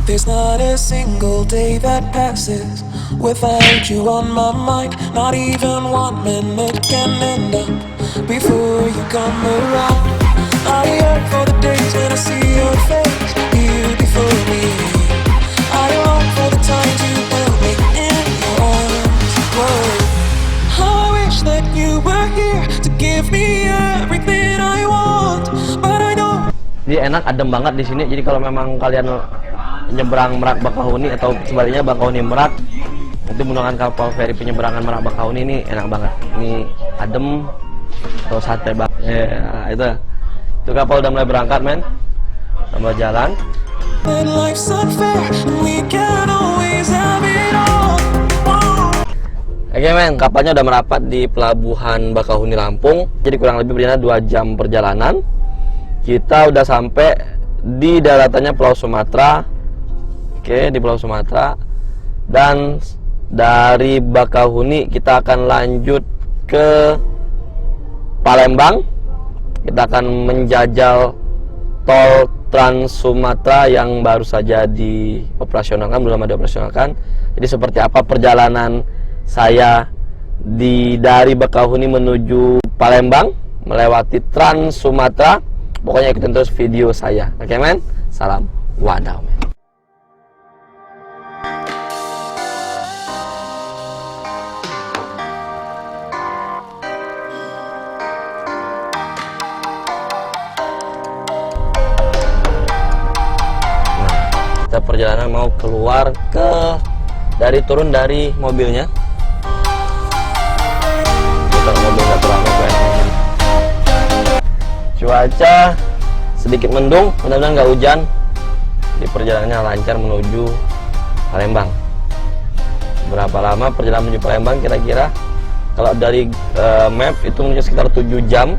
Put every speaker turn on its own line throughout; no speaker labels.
There's not a single day that passes without you on my mind. Not even 1 minute can end up before you come around. I yearn for the days when I see your face here before me. I long for the times you held me in your arms. Whoa. How I wish that you were here to give me everything I want, but I know.
Jadi enak, adem banget di sini. Jadi kalau memang kalian nyebrang Merak Bakahuni atau sebaliknya Bakahuni Merak, itu menggunakan kapal feri penyeberangan Merak Bakahuni, ini enak banget. Ini adem, atau sate banget. Ya, itu kapal udah mulai berangkat, men. Tambah jalan. Oke, men, kapalnya udah merapat di pelabuhan Bakahuni Lampung. Jadi kurang lebih berdina 2 jam perjalanan. Kita udah sampai di daratannya Pulau Sumatera. Oke, di Pulau Sumatera. Dan dari Bakahuni kita akan lanjut ke Palembang. Kita akan menjajal tol Trans Sumatera yang baru saja dioperasionalkan, belum ada dioperasionalkan. Jadi seperti apa perjalanan saya dari Bakahuni menuju Palembang melewati Trans Sumatera, pokoknya ikutin terus video saya. Oke, men? Salam wadaw, men. Kita perjalanan mau keluar turun dari mobilnya. Kita mobil nggak terlalu banyak. Cuaca sedikit mendung, mudah-mudahan nggak hujan. Di perjalanannya lancar menuju Palembang. Berapa lama perjalanan menuju Palembang kira-kira? Kalau dari map itu menuju sekitar 7 jam.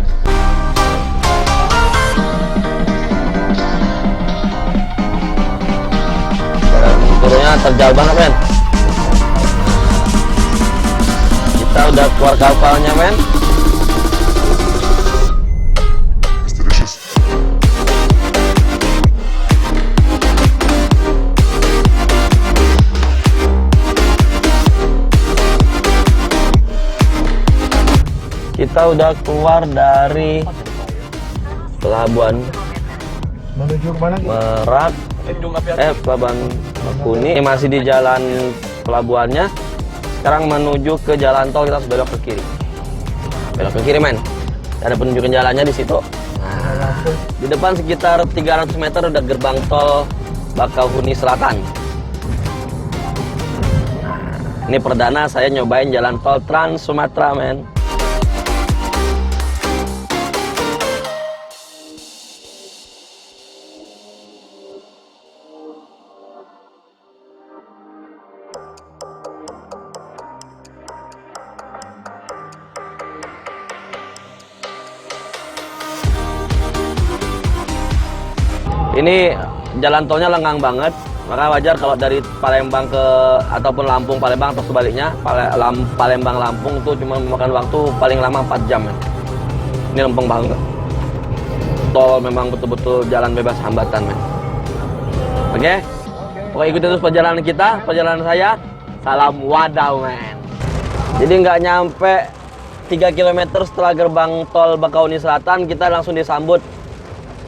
Turunnya terjal banget, men. Kita udah keluar kapalnya, men. Kita udah keluar dari pelabuhan
menuju kemana?
Merak. Pelabuhan Bakahuni, masih di jalan pelabuhannya. Sekarang menuju ke jalan tol, kita harus belok ke kiri. Belok ke kiri, men. Ada penunjukan jalannya di situ. Nah, di depan sekitar 300 meter udah gerbang tol Bakahuni Selatan. Nah, ini perdana saya nyobain jalan tol Trans Sumatera, men. Ini jalan tolnya lengang banget, maka wajar kalau dari Palembang ke ataupun Lampung Palembang atau sebaliknya Palembang Lampung itu cuma memakan waktu paling lama 4 jam, men. Ini lempeng banget. Tol memang betul-betul jalan bebas hambatan, men. Oke? Oke, ikuti terus perjalanan kita, perjalanan saya. Salam wadaw, men. Jadi nggak nyampe 3 km setelah gerbang tol Bakahuni Selatan, kita langsung disambut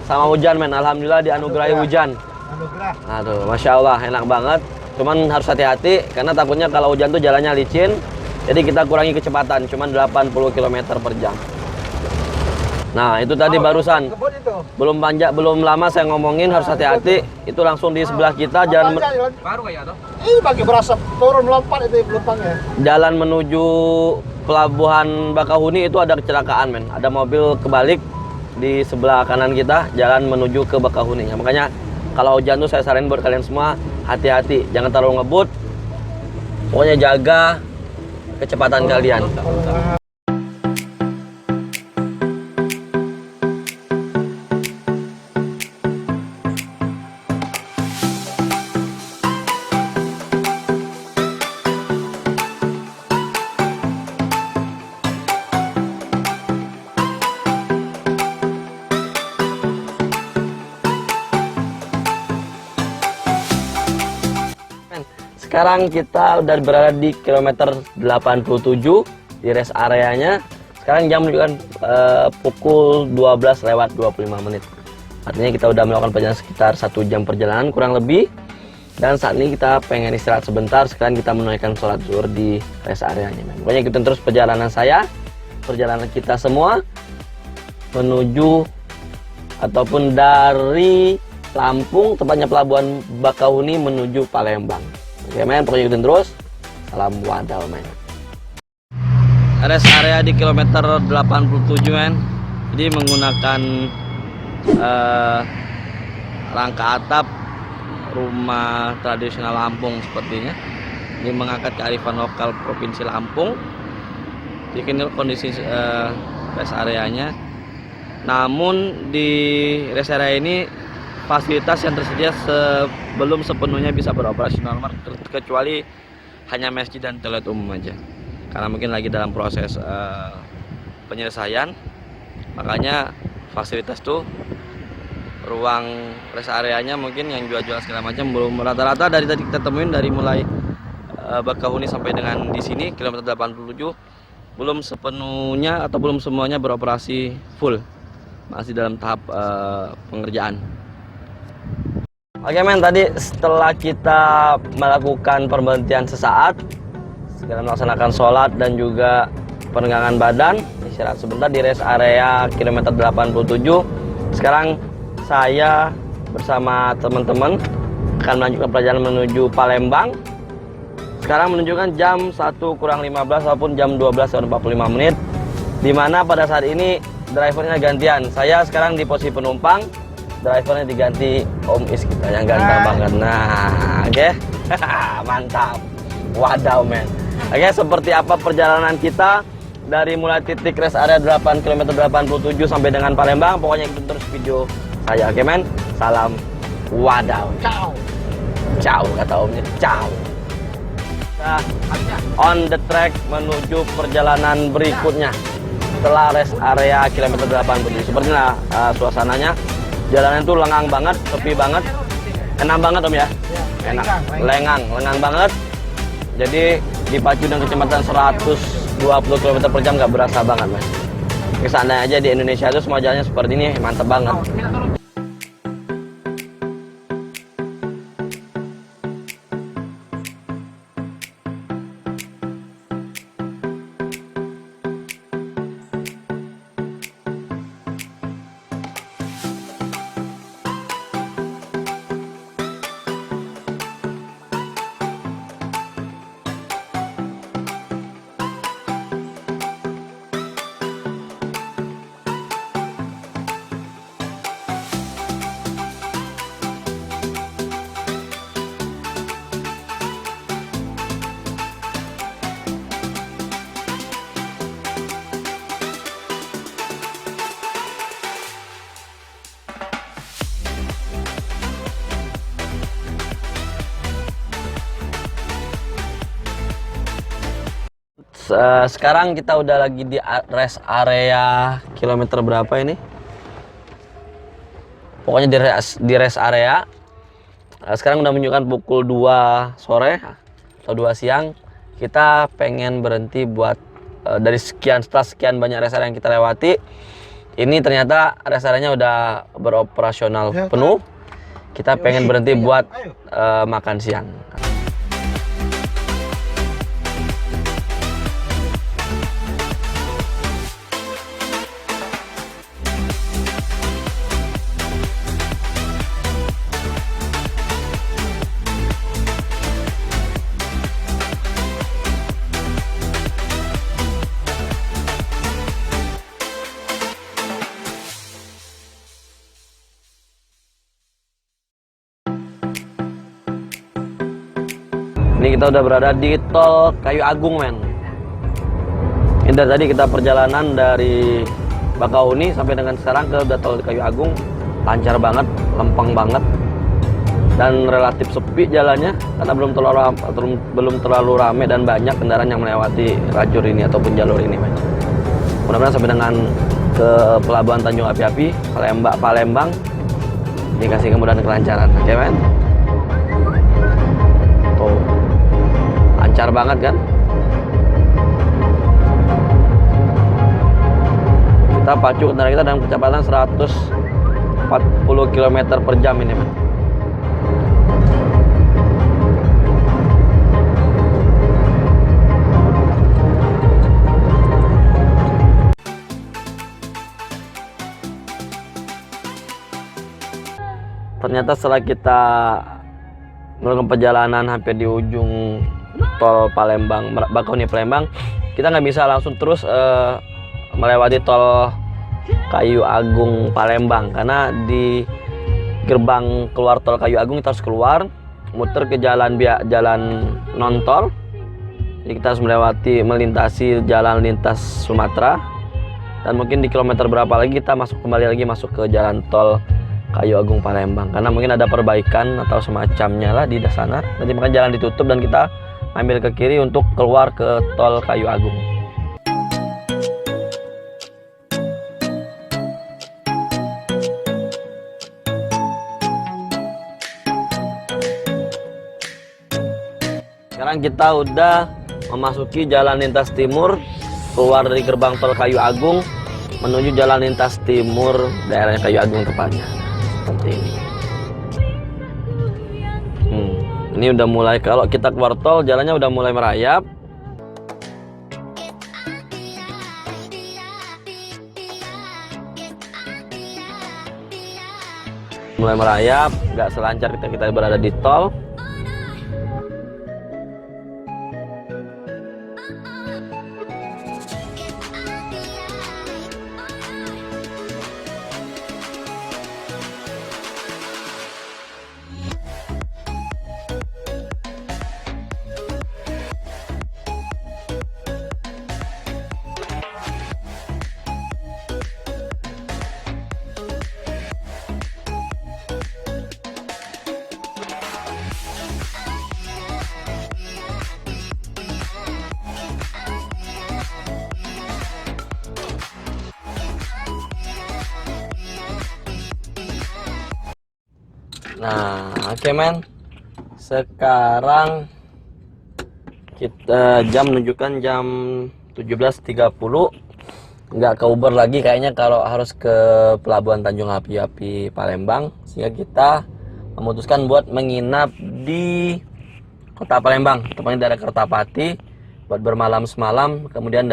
sama hujan, men. Alhamdulillah dianugerahi hujan. Aduh, Masya Allah, enak banget. Cuman harus hati-hati, karena takutnya kalau hujan tuh jalannya licin. Jadi kita kurangi kecepatan, cuman 80 km per jam. Nah, itu tadi barusan. Belum lama saya ngomongin harus hati-hati. Itu langsung di sebelah kita, jalan
baru kayak tuh. Bagi berasa turun lompat itu pelumpangnya.
Jalan menuju pelabuhan Bakahuni itu ada kecelakaan, men. Ada mobil kebalik di sebelah kanan kita, jalan menuju ke Bakahuni. Ya, makanya kalau hujan tuh saya saranin buat kalian semua hati-hati, jangan terlalu ngebut. Pokoknya jaga kecepatan kalian. sekarang kita udah berada di kilometer 87 di rest areanya. Sekarang jam menunjukkan pukul 12:25. Artinya kita udah melakukan perjalanan sekitar 1 jam perjalanan kurang lebih. Dan saat ini kita pengen istirahat sebentar. Sekarang kita menunaikan sholat zuhur di rest areanya. Pokoknya ikutin terus perjalanan saya, perjalanan kita semua menuju ataupun dari Lampung, tepatnya pelabuhan Bakahuni menuju Palembang. Oke men, pokoknya ikutin terus. Salam wadaw men. Rest area di kilometer 87 men. Jadi menggunakan rangka atap rumah tradisional Lampung sepertinya. Ini mengangkat kearifan lokal Provinsi Lampung. Jadi kondisi rest areanya. Namun di rest area ini fasilitas yang tersedia belum sepenuhnya bisa beroperasi normal, kecuali hanya masjid dan toilet umum aja. Karena mungkin lagi dalam proses penyelesaian, makanya fasilitas tuh ruang rest areanya mungkin yang jual-jual segala macam belum rata-rata dari tadi kita temuin dari mulai Bakahuni sampai dengan di sini kilometer 87 belum sepenuhnya atau belum semuanya beroperasi full, masih dalam tahap pengerjaan. Oke men, tadi setelah kita melakukan pemberhentian sesaat, segera melaksanakan sholat dan juga peregangan badan, istirahat sebentar di rest area kilometer 87. Sekarang saya bersama teman-teman akan melanjutkan perjalanan menuju Palembang. Sekarang menunjukkan jam 1:15 ataupun jam 12:45, dimana pada saat ini drivernya gantian. Saya sekarang di posisi penumpang, drivernya diganti Om Is kita yang ganteng banget. Nah, oke. Mantap. Wadaw men. Oke, seperti apa perjalanan kita dari mulai titik rest area 8 km 87 sampai dengan Palembang. Pokoknya ikutin terus video saya, oke men. Salam wadaw.
Ciao.
Ciao kata omnya. Ciao. Kita on the track menuju perjalanan berikutnya setelah rest area kilometer 87. Sepertinya suasananya. Jalanan itu lengang banget, sepi banget. Enak banget om ya. Enak. Lengang banget. Jadi dipacu dengan kecepatan 120 km per jam nggak berasa banget mas. Kesana aja di Indonesia itu semua jalannya seperti ini, mantep banget. Sekarang kita udah lagi di rest area kilometer berapa ini? Pokoknya di rest area. Sekarang udah menunjukkan pukul 2 sore atau 2 siang. Kita pengen berhenti buat dari setelah sekian banyak rest area yang kita lewati. Ini ternyata rest area-nya udah beroperasional penuh. Kita pengen berhenti buat makan siang. Ini kita udah berada di tol Kayu Agung men. Ini dari tadi kita perjalanan dari Bakahuni sampai dengan sekarang ke tol Kayu Agung, lancar banget, lempeng banget, dan relatif sepi jalannya karena belum terlalu ramai dan banyak kendaraan yang melewati lajur ini ataupun jalur ini men. Mudah-mudahan sampai dengan ke pelabuhan Tanjung Api-Api Palembang dikasih kemudahan kelancaran, oke men. Tuh lancar banget kan. Kita pacu kendaraan kita dengan kecepatan 140 km per jam ini, men. Ternyata setelah kita melakukan perjalanan hampir di ujung tol Palembang, Bakauheni Palembang, kita nggak bisa langsung terus melewati tol Kayu Agung Palembang, karena di gerbang keluar tol Kayu Agung kita harus keluar, muter ke jalan non tol. Jadi kita harus melintasi jalan lintas Sumatera, dan mungkin di kilometer berapa lagi kita kembali lagi masuk ke jalan tol Kayu Agung Palembang, karena mungkin ada perbaikan atau semacamnya lah di sana. Nanti maka jalan ditutup dan kita ambil ke kiri untuk keluar ke tol Kayu Agung. Sekarang kita udah memasuki jalan lintas timur, keluar dari gerbang tol Kayu Agung menuju jalan lintas timur daerahnya Kayu Agung tepatnya. Seperti ini. Ini udah mulai, kalau kita keluar tol jalannya udah mulai merayap. Mulai merayap, nggak selancar kita berada di tol. Nah, oke, men. Sekarang kita menunjukkan jam 17.30. Nggak ke Uber lagi kayaknya kalau harus ke Pelabuhan Tanjung Api-Api Palembang, sehingga kita memutuskan buat menginap di Kota Palembang, tepatnya daerah Kertapati, buat bermalam semalam. Kemudian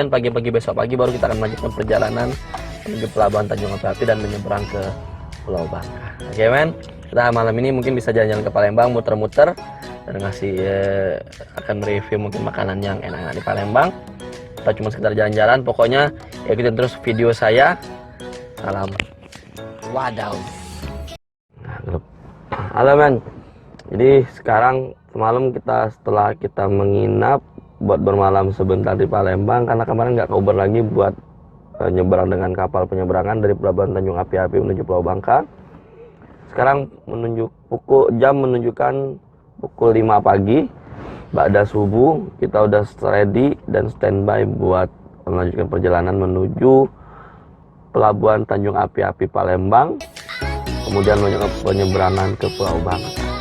pagi-pagi besok pagi baru kita akan melanjutkan perjalanan menuju Pelabuhan Tanjung Api-Api dan menyeberang ke Pulau Bangka. Oke, men, kita malam ini mungkin bisa jalan-jalan ke Palembang, muter-muter, dan ngasih akan mereview mungkin makanan yang enak-enak di Palembang. Kita cuma sekedar jalan-jalan, pokoknya ikutin terus video saya. Salam wadaw. Halo, men. Jadi sekarang semalam setelah kita menginap buat bermalam sebentar di Palembang, karena kemarin nggak ke Uber lagi buat nyeberang dengan kapal penyeberangan dari Pelabuhan Tanjung Api-Api menuju Pulau Bangka. Sekarang jam menunjukkan pukul 5 pagi, ba'da subuh. Kita udah ready dan standby buat melanjutkan perjalanan menuju Pelabuhan Tanjung Api-Api Palembang, kemudian melanjutkan penyeberangan ke Pulau Bangka.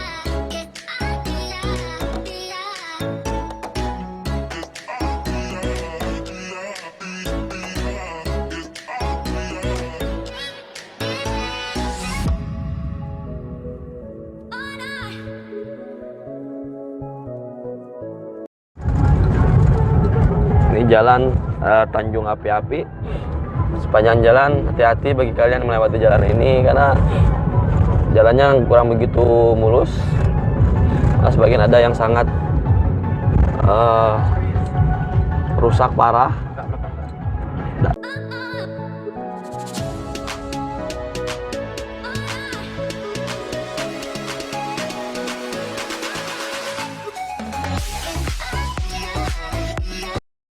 Jalan Tanjung Api-Api. Sepanjang jalan hati-hati bagi kalian yang melewati jalan ini, karena jalannya kurang begitu mulus. Sebagian ada yang sangat rusak parah.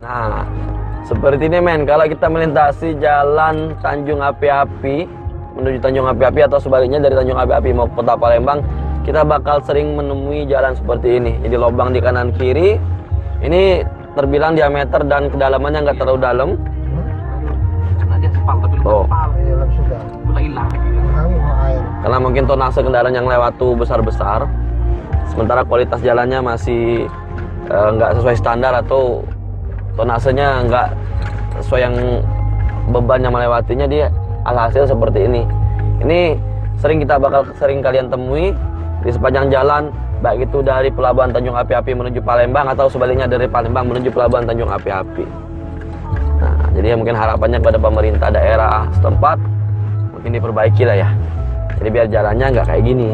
Nah, seperti ini, men. Kalau kita melintasi jalan Tanjung Api-Api menuju Tanjung Api-Api atau sebaliknya dari Tanjung Api-Api mau Kota Palembang, kita bakal sering menemui jalan seperti ini. Jadi lubang di kanan kiri. Ini terbilang diameter dan kedalamannya nggak terlalu dalam. Oh. Karena mungkin tonase kendaraan yang lewat tuh besar-besar. Sementara kualitas jalannya masih nggak sesuai standar atau tonasenya nggak sesuai yang beban yang melewatinya, dia alhasil seperti ini. Ini sering kalian temui di sepanjang jalan, baik itu dari Pelabuhan Tanjung Api-Api menuju Palembang atau sebaliknya dari Palembang menuju Pelabuhan Tanjung Api-Api. Nah, jadi mungkin harapannya kepada pemerintah daerah setempat mungkin diperbaiki lah ya. Jadi biar jalannya nggak kayak gini.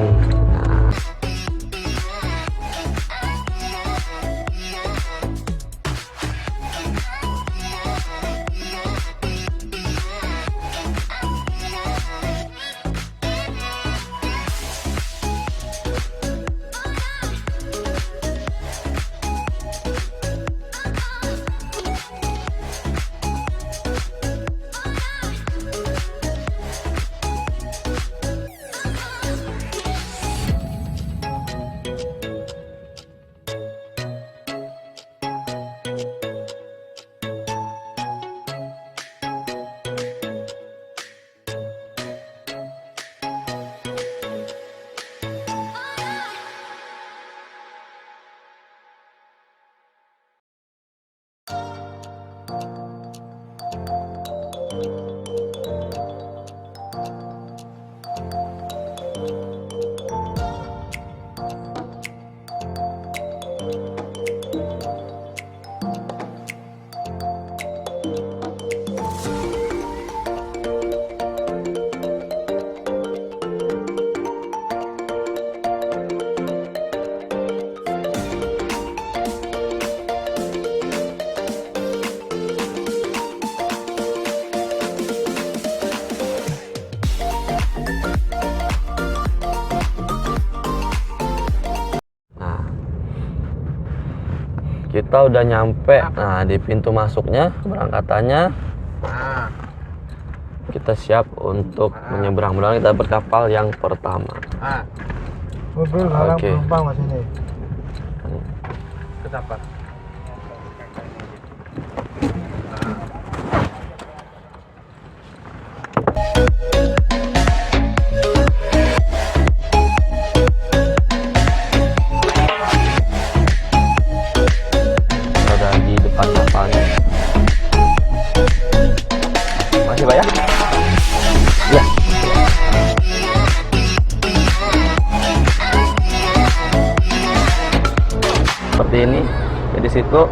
Kita udah nyampe, nah di pintu masuknya, keberangkatannya. Kita siap untuk menyeberang. Mudah-mudahan kita berkapal yang pertama.
Mobil larang
Oke.
penumpang mas ini. Kenapa?
Ada di depan kapalnya. Masih Pak ya? Ya. Seperti ini. Jadi situ.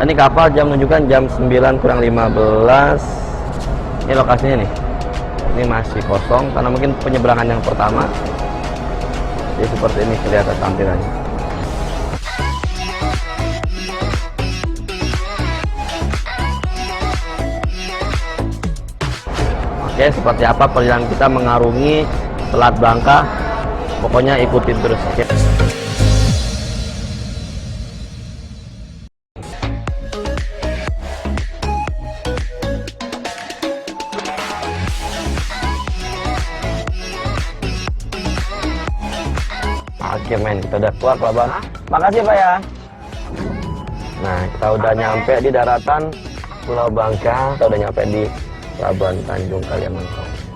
Ini kapal jam menunjukkan jam 9 kurang 15. Ini lokasinya nih. Ini masih kosong karena mungkin penyeberangan yang pertama. Jadi seperti ini kelihatan tampilannya. Oke, seperti apa perjalanan kita mengarungi Selat Bangka. Pokoknya ikutin terus. Oke. Oke men, kita udah keluar pelabuhan. Makasih Pak ya. Nah, kita udah nyampe di daratan Pulau Bangka. Kita udah nyampe di Pelabuhan Tanjung Kalimantan.